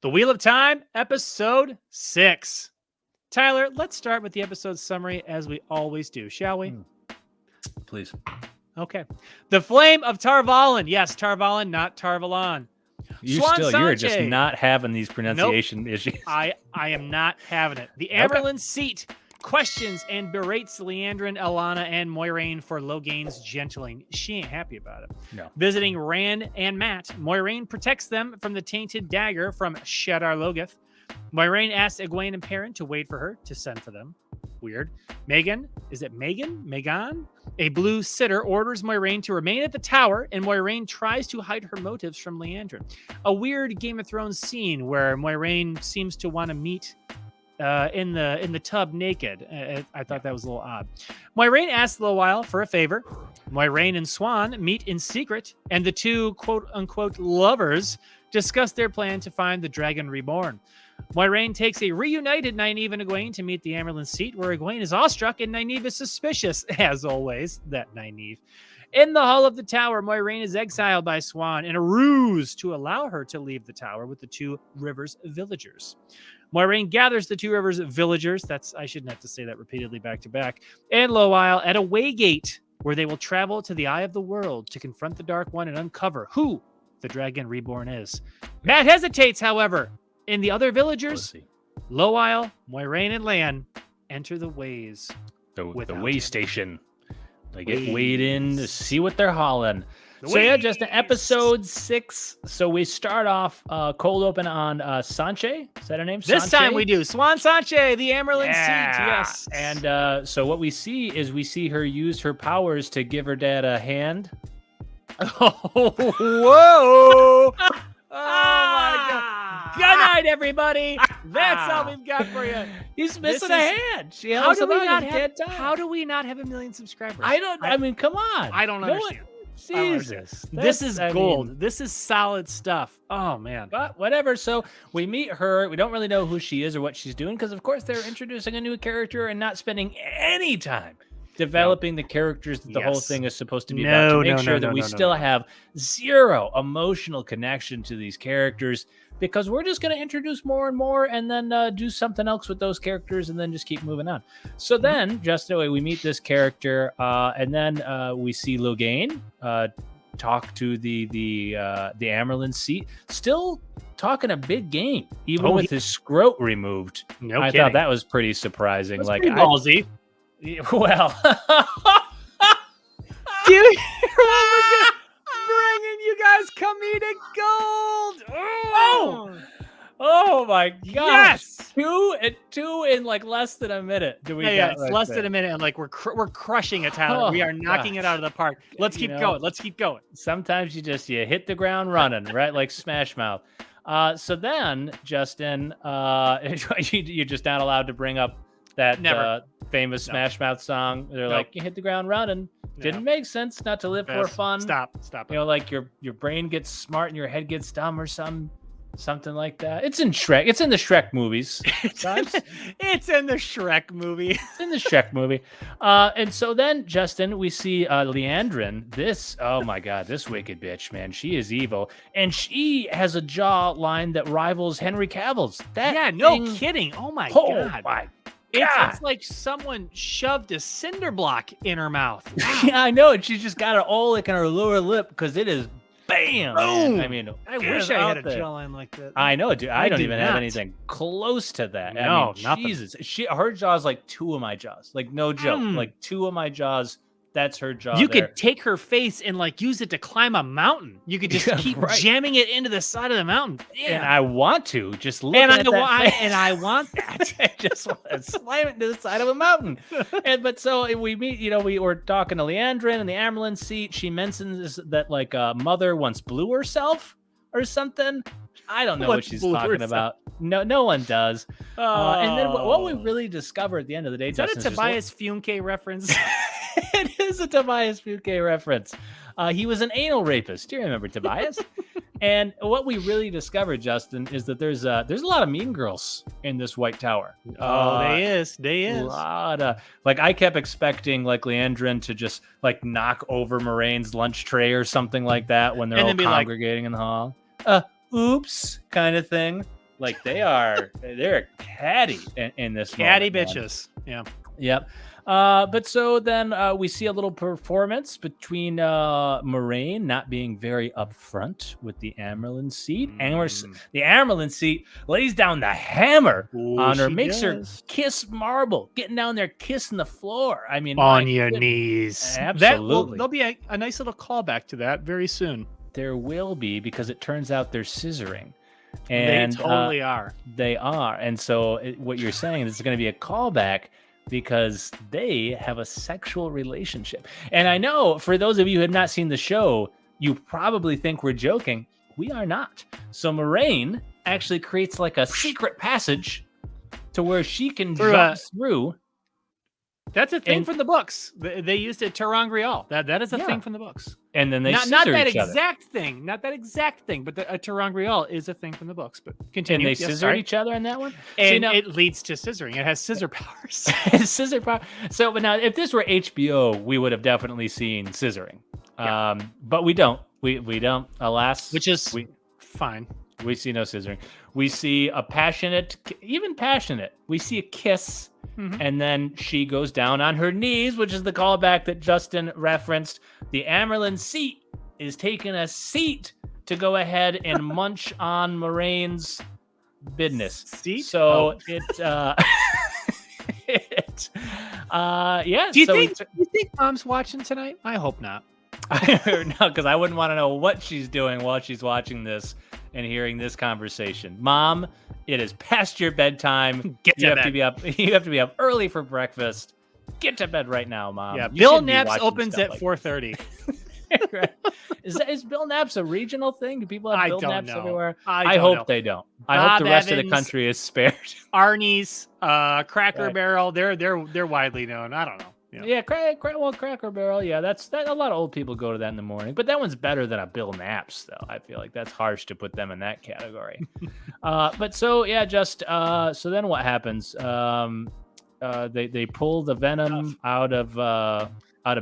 The Wheel of Time, episode 6. Tyler, let's start with the episode summary as we always do, shall we? Please. Okay. The Flame of Tarvalon. Yes, Tarvalon, not Tarvalon. You're just not having these pronunciation issues. I am not having it. The Amyrlin Seat questions and berates Liandrin, Alanna, and Moiraine for Logain's gentling. She ain't happy about it. No. Visiting Rand and Mat, Moiraine protects them from the tainted dagger from Shadar Logoth. Moiraine asks Egwene and Perrin to wait for her to send for them. Weird. Maigan, is it Maigan? Maigan? A blue sitter orders Moiraine to remain at the tower, and Moiraine tries to hide her motives from Liandrin. A weird Game of Thrones scene where Moiraine seems to want to meet in the tub naked. I thought that was a little odd. Moiraine asks Loial for a favor. Moiraine and Siuan meet in secret, and the two quote-unquote lovers discuss their plan to find the Dragon Reborn. Moiraine takes a reunited Nynaeve and Egwene to meet the Amyrlin Seat, where Egwene is awestruck and Nynaeve is suspicious, as always, that Nynaeve. In the hall of the tower, Moiraine is exiled by Siuan in a ruse to allow her to leave the tower with the two rivers villagers. Moiraine gathers the two rivers villagers, I shouldn't have to say that repeatedly back to back, and Loial at a Waygate, where they will travel to the Eye of the World to confront the Dark One and uncover who the Dragon Reborn is. Mat hesitates, however. In the other villagers, Loial, Moiraine, and Lan enter the ways. The way station. They get weighed in to see what they're hauling. Just in episode 6. So we start off cold open on Sanche. Is that her name? This Sanche? time we do. Siuan Sanche, the Amyrlin Seat. Yes. And so what we see her use her powers to give her dad a hand. Oh, whoa. Oh, my God. Good night, everybody. That's all we've got for you. He's missing a hand. How do we not have 1 million subscribers? I mean, come on. I don't understand. Jesus. This is gold. This is solid stuff. Oh, man. But whatever. So we meet her. We don't really know who she is or what she's doing because, of course, they're introducing a new character and not spending any time developing the characters that the whole thing is supposed to be about to make sure that we still have zero emotional connection to these characters, because we're just going to introduce more and more and then do something else with those characters and then just keep moving on. So then, just the way we meet this character, and then we see Logain talk to the Amyrlin Seat, still talking a big game, even with his scrot removed. I thought that was pretty surprising. That's pretty ballsy. Well, dude, bringing you guys comedic gold. Oh my gosh! Yes, two in like less than a minute. It's less than a minute, and like we're crushing it, Tyler. We are knocking it out of the park. Let's keep going. Let's keep going. Sometimes you hit the ground running, right? Like Smash Mouth. So then, Justin, you're just not allowed to bring up that famous Smash Mouth song. They're like, you hit the ground running. Didn't make sense not to live for fun. Stop. You know, like your brain gets smart and your head gets dumb or something like that. It's in Shrek. It's in the Shrek movies. It's in the Shrek movie. It's in the Shrek movie. And so then, Justin, we see Liandrin. Oh my God, this wicked bitch, man. She is evil. And she has a jawline that rivals Henry Cavill's. No kidding. Oh my God. My It's like someone shoved a cinder block in her mouth. Wow. Yeah, I know. And she's just got it all like on her lower lip because it is bam. Boom. I mean, I wish I had a jawline like that. I know, dude. I don't even have anything close to that. No, nothing. Jesus. Her jaw is like 2 of my jaws. Like, no joke. Like 2 of my jaws. That's her jaw. You could take her face and like use it to climb a mountain. You could just keep jamming it into the side of the mountain. Yeah. And I want to just look at that. And I want that. I just want to slam it into the side of a mountain. But so we meet, we were talking to Liandrin in the Amyrlin Seat. She mentions that like mother once blew herself or something. I don't know what she's talking about. No one does. And then what we really discover at the end of the day, is that a Tobias Funke reference? It is a Tobias Funke reference. He was an anal rapist. Do you remember Tobias? And what we really discovered, Justin, is that there's a lot of mean girls in this White Tower. They is. A lot of, like, I kept expecting like Liandrin to just like knock over Moiraine's lunch tray or something like that when they're all congregating in the hall. Oops, kind of thing. Like they're catty in this catty moment, bitches. Man. Yeah. Yep. But so then we see a little performance between Moiraine not being very upfront with the Amyrlin Seat. And the Amyrlin Seat lays down the hammer on her, makes her kiss marble, getting down there kissing the floor. I mean, on your knees. Absolutely. There'll be a nice little callback to that very soon. There will be, because it turns out they're scissoring. And they totally are. They are. And so what you're saying is it's going to be a callback, because they have a sexual relationship. And I know for those of you who have not seen the show, you probably think we're joking. We are not. So Moiraine actually creates like a secret passage to where she can jump through. That's a thing from the books. They used it Terangrial. That is a thing from the books. And then they not that each exact thing, not that exact thing, but a Terangrial is a thing from the books. But continue. And they scissored each other in that one, and it leads to scissoring. It has scissor powers. Scissor power. So, but now if this were HBO, we would have definitely seen scissoring. Yeah. But we don't. We don't. Alas, which is fine. We see no scissoring. We see a passionate. We see a kiss. Mm-hmm. And then she goes down on her knees, which is the callback that Justin referenced. The Amyrlin Seat is taking a seat to go ahead and munch on Moiraine's business. Seat? So yeah. Do you think Mom's watching tonight? I hope not. No, because I wouldn't want to know what she's doing while she's watching this and hearing this conversation. Mom, it is past your bedtime. You have to be up early for breakfast. Get to bed right now, Mom. Yeah, Bill Naps opens at 4:30. Is Bill Naps a regional thing? Do people have Bill Naps everywhere? I hope they don't. I hope the rest of the country is spared. Arnie's, Cracker Barrel, they're widely known. I don't know. Yeah, Cracker Barrel. Yeah, that's a lot of old people go to that in the morning. But that one's better than a Bill Naps, though. I feel like that's harsh to put them in that category. But so yeah, so then what happens? They pull the venom out of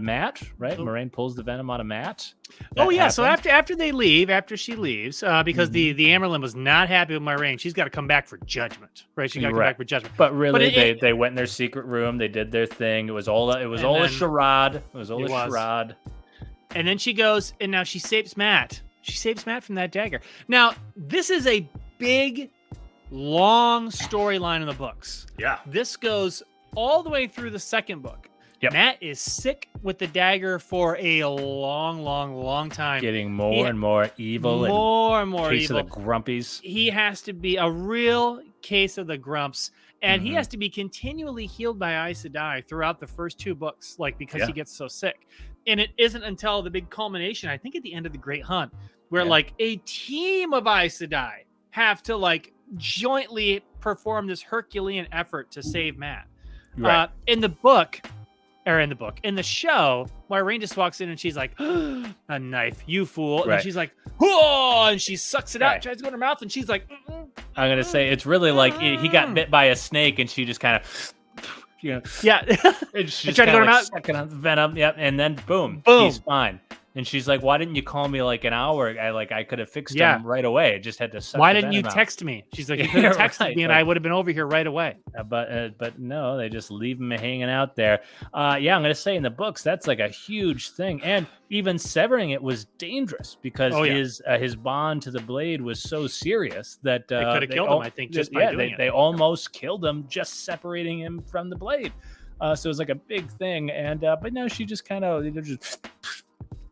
Matt, right? Moiraine pulls the venom out of Matt. So after she leaves, because the Amyrlin was not happy with Moiraine, she's got to come back for judgment, right? She got to come back for judgment. But really, they went in their secret room. They did their thing. It was all a charade. It was all a charade. And then she goes, and now she saves Matt. She saves Matt from that dagger. Now, this is a big, long storyline in the books. Yeah. This goes all the way through the second book. Yep. Matt is sick with the dagger for a long time. Getting more and more evil. More and more evil. Case of the grumpies. He has to be a real case of the grumps. And he has to be continually healed by Aes Sedai throughout the first two books, because he gets so sick. And it isn't until the big culmination, I think at the end of the Great Hunt, where a team of Aes Sedai have to jointly perform this Herculean effort to save Matt. Right. In the show, Moiraine just walks in and she's like, a knife, you fool. And then she's like, whoa, and she sucks it out, tries to go in her mouth, and she's like, I'm going to say, it's really like he got bit by a snake and she just kind of, yeah. And she's tried to go in her mouth, sucking on the venom, and then boom, he's fine. And she's like, why didn't you call me an hour? I could have fixed him right away. I just had to suck Why didn't you text me? She's like, you could have texted me and I would have been over here right away. But no, they just leave him hanging out there. I'm going to say in the books, that's a huge thing. And even severing it was dangerous because his bond to the blade was so serious that they could have killed him, I think, just by doing it. They almost killed him just separating him from the blade. So it was a big thing. And but no, she just kind of just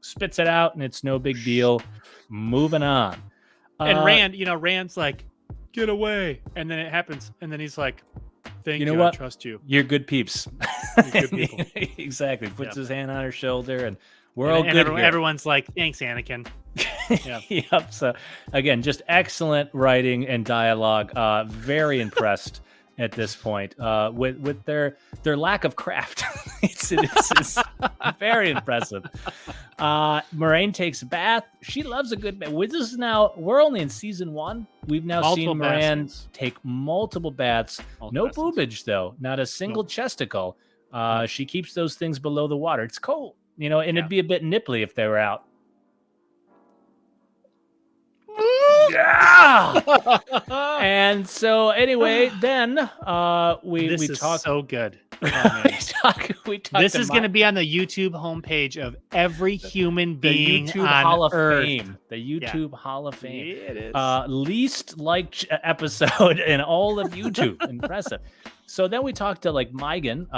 spits it out, and it's no big deal. Moving on. And Rand's like, get away. And then it happens. And then he's like, thank you, what? I trust you. You're good peeps. You're good people. Exactly. Puts his hand on her shoulder, and we're all good here. Everyone's like, thanks, Anakin. Yep. So, again, just excellent writing and dialogue. Very impressed at this point with their lack of craft. It's very impressive. Moiraine takes a bath. She loves a good bath. We're only in season 1. We've now seen Moiraine take multiple baths. No boobage, though. Not a single chesticle. She keeps those things below the water. It's cold, and it'd be a bit nipply if they were out. Yeah. And so anyway, then we talk so good. we talk this is going to be on the YouTube homepage of every human being the YouTube on Hall of Earth. Fame. The YouTube Hall of Fame. Yeah, it is. Least liked episode in all of YouTube. Impressive. So then we talked to like Maigan.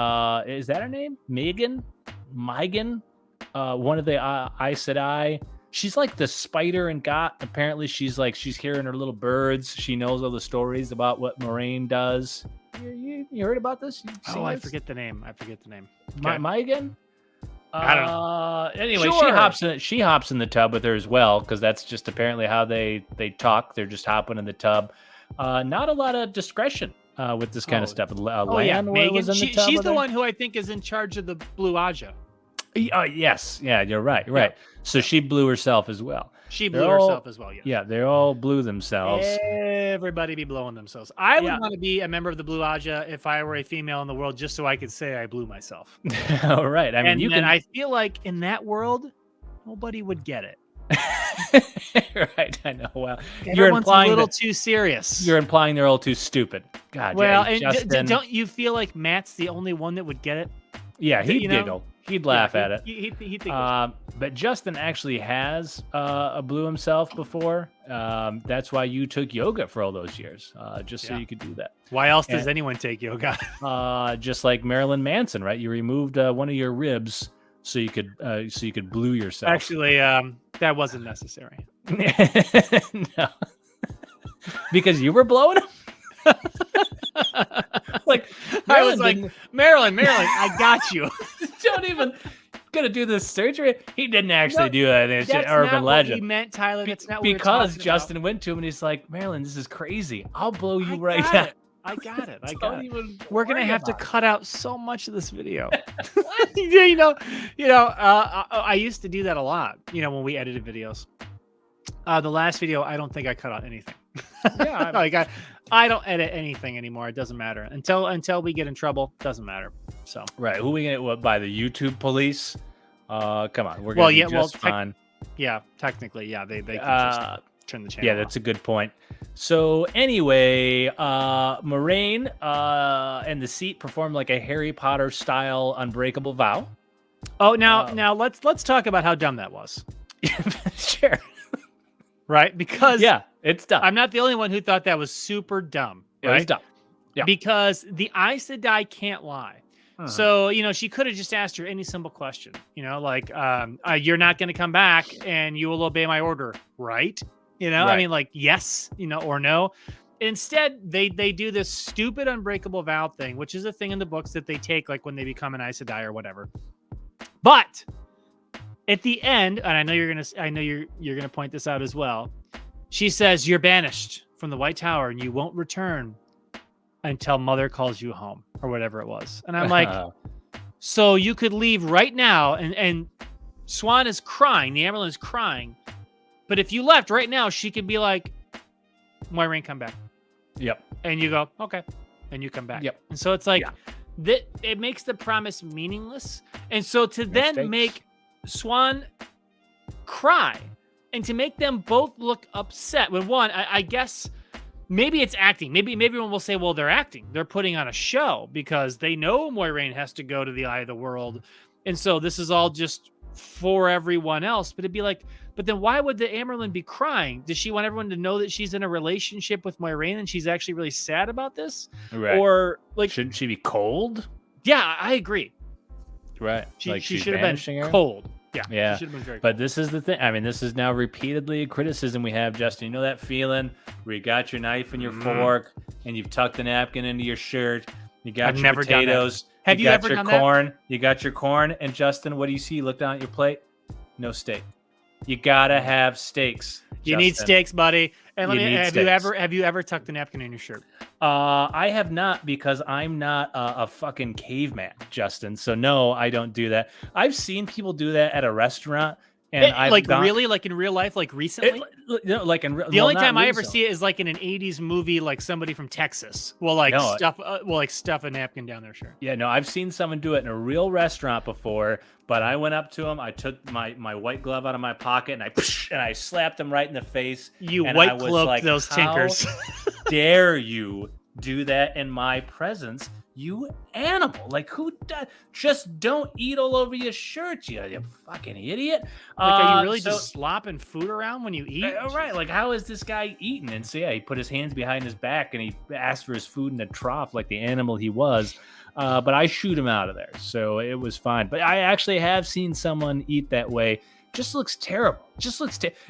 Is that her name? Maigan? One of the Aes Sedai. She's like the spider and got. Apparently, she's hearing her little birds. She knows all the stories about what Moiraine does. You heard about this? I forget the name. Okay. Maigan? I don't know. Anyway, Sure. she hops in the tub with her as well, because that's just apparently how they talk. They're just hopping in the tub. Not a lot of discretion with this kind of stuff. Maigan. Was in the tub she's the one who I think is in charge of the Blue Aja. Yes. Yeah, you're right. Right. Yeah. So she blew herself as well. She blew herself as well. Yeah, they all blew themselves. Everybody be blowing themselves. I would want to be a member of the Blue Aja if I were a female in the world, just so I could say I blew myself. All right. I mean, I feel like in that world, nobody would get it. Right. I know. Well, you're implying a little too serious. You're implying they're all too stupid. God. Well, and don't you feel like Matt's the only one that would get it? Yeah, he'd giggle. He'd laugh at it. He'd think but Justin actually has blew himself before. That's why you took yoga for all those years, just so you could do that. Why else does anyone take yoga? Just like Marilyn Manson, right? You removed one of your ribs so you could blew yourself. Actually, that wasn't necessary. No, because you were blowing him. Like I was like, Marilyn, I got you. Don't even gonna do this surgery. He didn't actually do that. It's an urban legend. He meant, Tyler. That's not because Justin went to him and he's like, Marilyn, this is crazy. I'll blow you right now. I got it. We're gonna have to cut out so much of this video. I used to do that a lot. When we edited videos. The last video, I don't think I cut out anything. Yeah, I don't edit anything anymore. It doesn't matter until we get in trouble. Doesn't matter. So right, who we gonna by the YouTube police? Come on, we're gonna be just fine. Yeah, technically, yeah, they can just turn the channel. Yeah, that's a good point. So anyway, Moiraine and the Seat performed like a Harry Potter style unbreakable vow. Oh, now let's talk about how dumb that was. Sure. Right? Because it's dumb. I'm not the only one who thought that was super dumb. Right? It was dumb. Yeah. Because the Aes Sedai can't lie. So, she could have just asked her any simple question. Like, you're not going to come back and you will obey my order, right? Right. I mean, like, yes, or no. Instead, they do this stupid unbreakable vow thing, which is a thing in the books that they take, like, when they become an Aes Sedai or whatever. But at the end, and I know you're gonna point this out as well. She says you're banished from the White Tower and you won't return until Mother calls you home, or whatever it was. And I'm like, so you could leave right now, and Siuan is crying, the Amyrlin is crying, but if you left right now, she could be like, Moiraine, come back. Yep. And you go, okay, and you come back. Yep. And so it's like that. It makes the promise meaningless, and so to then make Siuan cry and to make them both look upset when one, I guess maybe it's acting. Maybe everyone will say, well, they're acting. They're putting on a show because they know Moiraine has to go to the Eye of the World. And so this is all just for everyone else. But it'd be like, but then why would the Amyrlin be crying? Does she want everyone to know that she's in a relationship with Moiraine and she's actually really sad about this? Right. Or like, shouldn't she be cold? Yeah, I agree. Right. She should have been cold. Yeah. She should have been very cold. But this is the thing. I mean, this is now repeatedly a criticism we have, Justin. You know that feeling where you got your knife and your fork and you've tucked the napkin into your shirt. You got your potatoes. Have you ever done that? Corn. You got your corn. And Justin, what do you see? You look down at your plate. No steak. You gotta have steaks. You need steaks, buddy. And have you ever tucked the napkin in your shirt? I have not, because I'm not a fucking caveman, Justin. So no, I don't do that. I've seen people do that at a restaurant, And I've really, like in real life, like recently. Like the only time I ever see it is like in an '80s movie, like somebody from Texas will stuff a napkin down their shirt. Yeah, no, I've seen someone do it in a real restaurant before. But I went up to him, I took my white glove out of my pocket, and I slapped him right in the face. You white cloaked those tinkers. Dare you do that in my presence? You animal. Like, who does? Just don't eat all over your shirt, you fucking idiot. Like, are you really just slopping food around when you eat? Right. Like, how is this guy eating? And so, yeah, he put his hands behind his back and he asked for his food in a trough like the animal he was. But I shoot him out of there. So it was fine. But I actually have seen someone eat that way. Just looks terrible.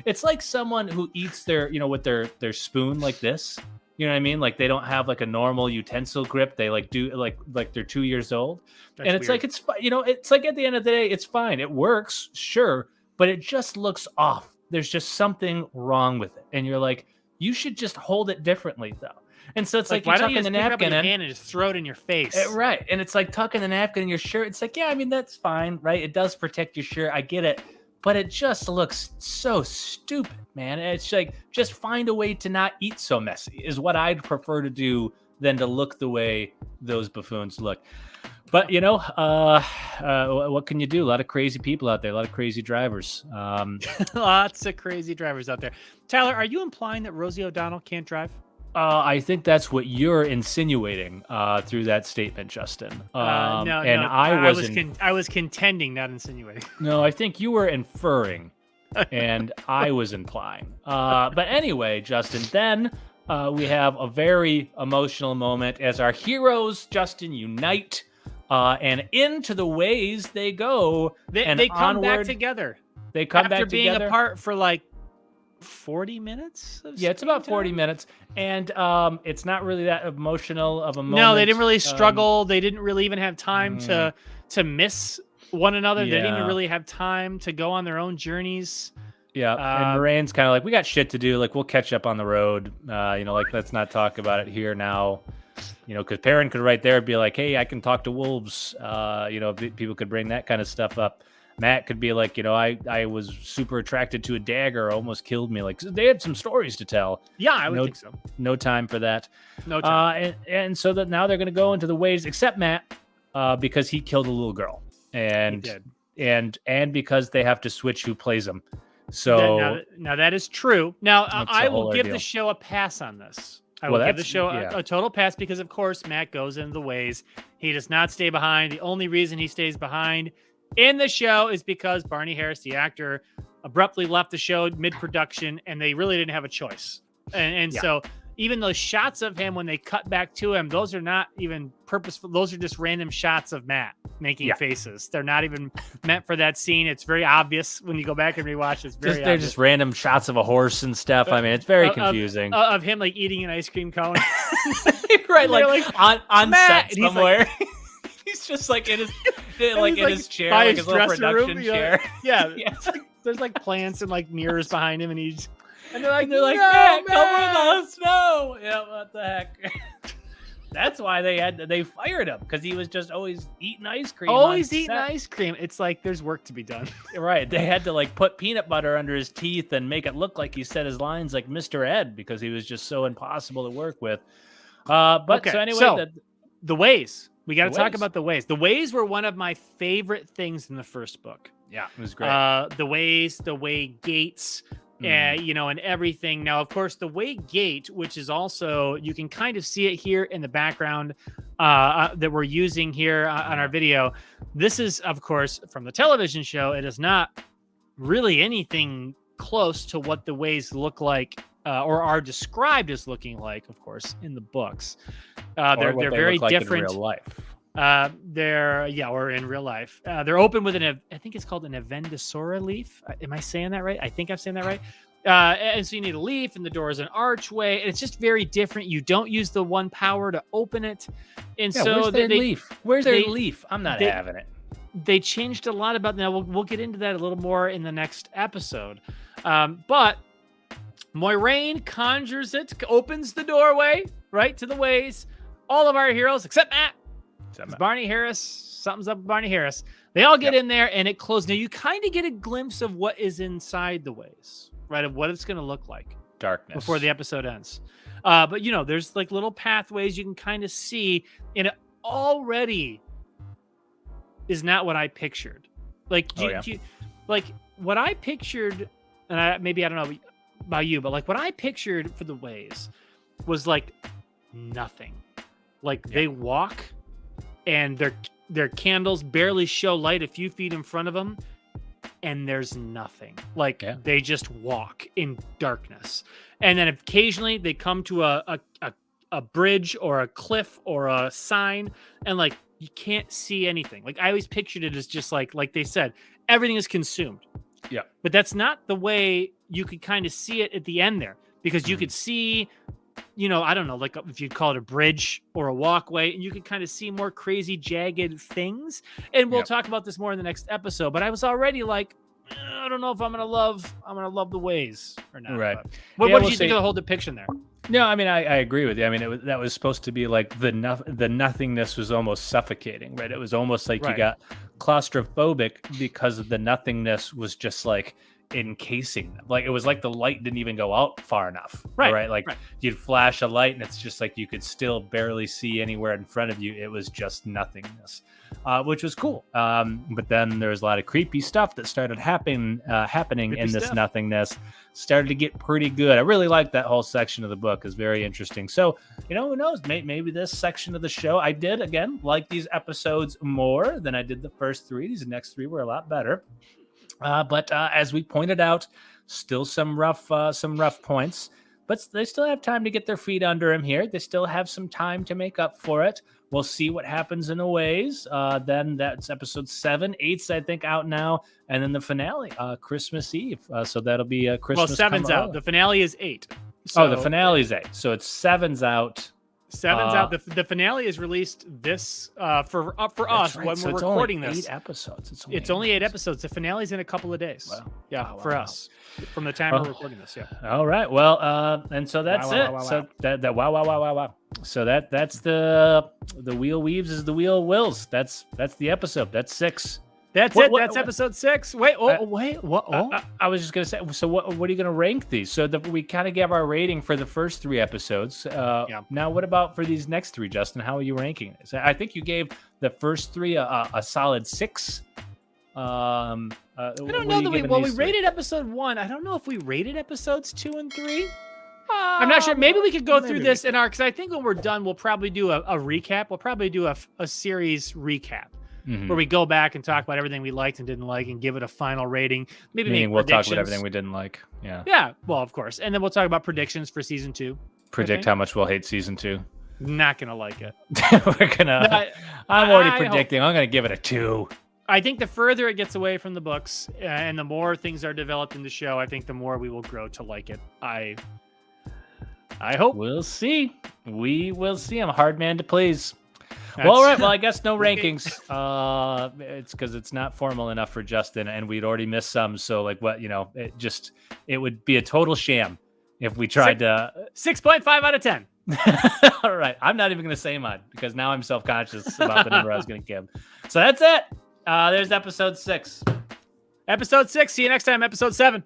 It's like someone who eats their, with their spoon like this. You know what I mean? Like they don't have like a normal utensil grip. They like do like they're 2 years old. That's and it's weird. Like, it's, it's like at the end of the day, it's fine. It works, sure. But it just looks off. There's just something wrong with it. And you're like, you should just hold it differently though. And so it's like you tuck in the napkin in and just throw it in your face. Right. And it's like tucking the napkin in your shirt. It's like, yeah, I mean, that's fine, right? It does protect your shirt. I get it. But it just looks so stupid, man. It's like, just find a way to not eat so messy is what I'd prefer to do than to look the way those buffoons look. But, what can you do? A lot of crazy people out there, a lot of crazy drivers. Lots of crazy drivers out there. Tyler, are you implying that Rosie O'Donnell can't drive? I think that's what you're insinuating through that statement, Justin. I was contending, not insinuating. No, I think you were inferring, and I was implying. But anyway, Justin, then we have a very emotional moment as our heroes, Justin, unite, and into the ways they go. They come back together. They come back together. After being apart for like 40 minutes? Yeah, it's about 40 minutes. And it's not really that emotional of a moment. No, they didn't really struggle. They didn't really even have time to miss one another. Yeah. They didn't even really have time to go on their own journeys. Yeah, and Moiraine's kind of like, we got shit to do. Like, we'll catch up on the road. Let's not talk about it here now. Because Perrin could right there be like, hey, I can talk to wolves. People could bring that kind of stuff up. Matt could be like, I was super attracted to a dagger, almost killed me. Like, they had some stories to tell. Yeah, I would think so. No time for that. No time. And so that now they're going to go into the ways, except Matt, because he killed a little girl, and he did. and because they have to switch who plays him. So now that is true. Now I will give the show a pass on this. I will give the show a total pass because, of course, Matt goes into the ways. He does not stay behind. The only reason he stays behind in the show is because Barney Harris, the actor, abruptly left the show mid-production, and they really didn't have a choice. So even those shots of him when they cut back to him, those are not even purposeful. Those are just random shots of Matt making faces. They're not even meant for that scene. It's very obvious when you go back and rewatch. It's very they're just random shots of a horse and stuff. I mean, it's very confusing. Of him like eating an ice cream cone. Right, like on set somewhere. He's just like in his his chair, like his little production chair. Yeah. Like, there's like plants and like mirrors behind him, and they're like, no, come with us, no. Yeah, what the heck? That's why they fired him, because he was just always eating ice cream. Always eating ice cream. It's like there's work to be done. Right. They had to like put peanut butter under his teeth and make it look like he said his lines like Mr. Ed, because he was just so impossible to work with. The ways. We got to talk about the ways. The ways were one of my favorite things in the first book. Yeah, it was great. The ways, the Waygates, and everything. Now, of course, the Waygate, which is also, you can kind of see it here in the background that we're using here on our video. This is, of course, from the television show. It is not really anything close to what the ways look like or are described as looking like, of course, in the books. They're very different in real life. Or in real life. They're open with I think it's called an Avendosora leaf. Am I saying that right? I think I'm saying that right. And so you need a leaf, and the door is an archway, and it's just very different. You don't use the one power to open it. And so where's their leaf? Where's their leaf? I'm not having it. They changed a lot about that. We'll get into that a little more in the next episode. But Moiraine conjures it, opens the doorway, right, to the ways. All of our heroes, except Matt. Barney Harris. Something's up with Barney Harris. They all get in there and it closes. Now you kind of get a glimpse of what is inside the ways, right? Of what it's going to look like. Darkness. Before the episode ends. But there's like little pathways you can kind of see, and it already is not what I pictured. Like, like what I pictured, and maybe I don't know about you, but like what I pictured for the ways was like nothing. Like they walk and their candles barely show light a few feet in front of them, and there's nothing. Like they just walk in darkness, and then occasionally they come to a bridge or a cliff or a sign, and like you can't see anything. Like I always pictured it as just like they said, everything is consumed. Yeah, but that's not the way you could kind of see it at the end there, because you could see, I don't know, like if you'd call it a bridge or a walkway, and you could kind of see more crazy jagged things. And we'll talk about this more in the next episode. But I was already like, I don't know if I'm gonna love the ways or not. Right. What did you think of the whole depiction there? No, I mean, I agree with you. I mean, that was supposed to be like the nothingness was almost suffocating, right? It was almost like you got claustrophobic because of the nothingness was just like encasing them. Like it was like the light didn't even go out far enough. Right. Like you'd flash a light and it's just like you could still barely see anywhere in front of you. It was just nothingness, which was cool. But then there was a lot of creepy stuff that started happening in this nothingness. Started to get pretty good. I really liked that whole section of the book. Is very interesting. So, who knows? Maybe this section of the show, I did, again, like these episodes more than I did the first three. These next three were a lot better. But as we pointed out, still some rough points. But they still have time to get their feet under him here. They still have some time to make up for it. We'll see what happens in the ways. Then that's episode 7. 8's, I think, out now. And then the finale, Christmas Eve. So that'll be Christmas. Well, 7's out. The finale is 8. So, the finale's 8. So it's 7's out. 7's out. The finale is released this for us when we're recording this. 8 episodes. It's only 8 episodes. The finale's in a couple of days. Wow. For us, from the time we're recording this. Yeah. All right. Well, and so that's it. So that wow. So that's the wheel weaves is the wheel wills. That's the episode. That's 6. That's it. That's episode 6. Wait. What? I was just gonna say. So what are you gonna rank these? So we kind of gave our rating for the first 3 episodes. Now, what about for these next 3, Justin? How are you ranking this? I think you gave the first 3 a solid 6. I don't know that we rated episode 1. I don't know if we rated episodes 2 and 3. I'm not sure. Maybe we could go through this because I think when we're done, we'll probably do a recap. We'll probably do a series recap. Mm-hmm. Where we go back and talk about everything we liked and didn't like and give it a final rating. Maybe we'll talk about everything we didn't like. Yeah. Yeah. Well, of course. And then we'll talk about predictions for season 2. Predict how much we'll hate season 2. Not going to like it. I'm already predicting. I'm going to give it a 2. I think the further it gets away from the books and the more things are developed in the show, I think the more we will grow to like it. I hope. We'll see. We will see. I'm a hard man to please. Well, all right. Well, I guess no rankings. It's because it's not formal enough for Justin, and we'd already missed some. So, like, it would be a total sham if we tried to 6.5 out of 10. All right. I'm not even going to say mine because now I'm self-conscious about the number I was going to give. So that's it. There's episode 6. Episode 6. See you next time. Episode 7.